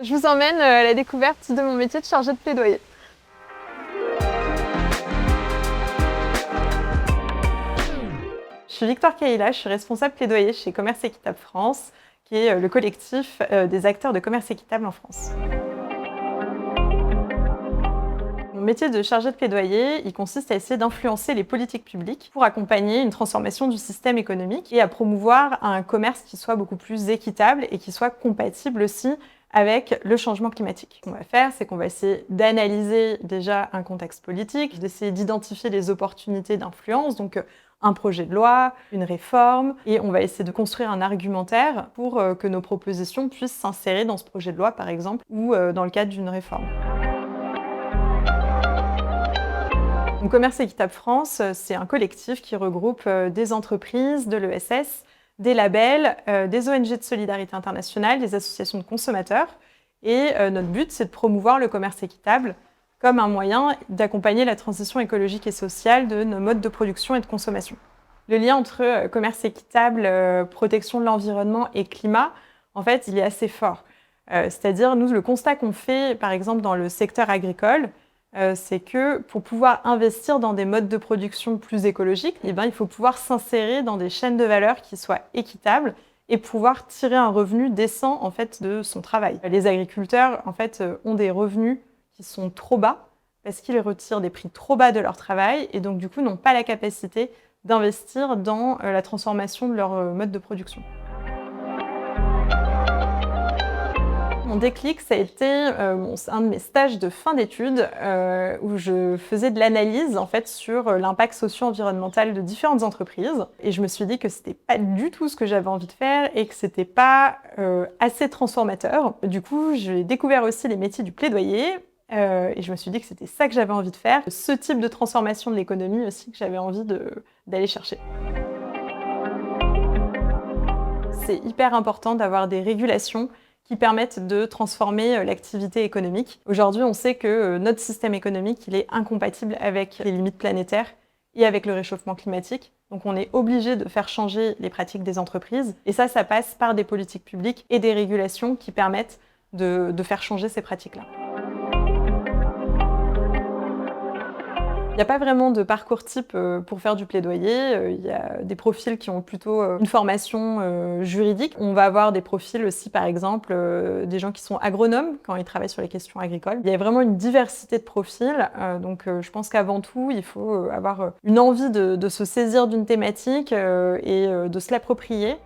Je vous emmène à la découverte de mon métier de chargée de plaidoyer. Je suis Victoire Caïla, je suis responsable plaidoyer chez Commerce Équitable France, qui est le collectif des acteurs de commerce équitable en France. Mon métier de chargée de plaidoyer, il consiste à essayer d'influencer les politiques publiques pour accompagner une transformation du système économique et à promouvoir un commerce qui soit beaucoup plus équitable et qui soit compatible aussi avec le changement climatique. Ce qu'on va faire, c'est qu'on va essayer d'analyser déjà un contexte politique, d'essayer d'identifier les opportunités d'influence, donc un projet de loi, une réforme, et on va essayer de construire un argumentaire pour que nos propositions puissent s'insérer dans ce projet de loi, par exemple, ou dans le cadre d'une réforme. Donc, Commerce Équitable France, c'est un collectif qui regroupe des entreprises, de l'ESS, des labels, des ONG de solidarité internationale, des associations de consommateurs. Et notre but, c'est de promouvoir le commerce équitable comme un moyen d'accompagner la transition écologique et sociale de nos modes de production et de consommation. Le lien entre commerce équitable, protection de l'environnement et climat, en fait, il est assez fort. C'est-à-dire, nous, le constat qu'on fait, par exemple, dans le secteur agricole, c'est que pour pouvoir investir dans des modes de production plus écologiques, il faut pouvoir s'insérer dans des chaînes de valeur qui soient équitables et pouvoir tirer un revenu décent en fait, de son travail. Les agriculteurs en fait, ont des revenus qui sont trop bas parce qu'ils retirent des prix trop bas de leur travail et donc du coup n'ont pas la capacité d'investir dans la transformation de leur mode de production. Mon déclic, ça a été un de mes stages de fin d'études où je faisais de l'analyse en fait, sur l'impact socio-environnemental de différentes entreprises. Et je me suis dit que c'était pas du tout ce que j'avais envie de faire et que c'était pas assez transformateur. Du coup, j'ai découvert aussi les métiers du plaidoyer et je me suis dit que c'était ça que j'avais envie de faire. Ce type de transformation de l'économie aussi que j'avais envie d'aller chercher. C'est hyper important d'avoir des régulations qui permettent de transformer l'activité économique. Aujourd'hui, on sait que notre système économique, il est incompatible avec les limites planétaires et avec le réchauffement climatique. Donc on est obligé de faire changer les pratiques des entreprises. Et ça passe par des politiques publiques et des régulations qui permettent de faire changer ces pratiques-là. Il n'y a pas vraiment de parcours type pour faire du plaidoyer. Il y a des profils qui ont plutôt une formation juridique. On va avoir des profils aussi, par exemple, des gens qui sont agronomes quand ils travaillent sur les questions agricoles. Il y a vraiment une diversité de profils. Donc je pense qu'avant tout, il faut avoir une envie de se saisir d'une thématique et de se l'approprier.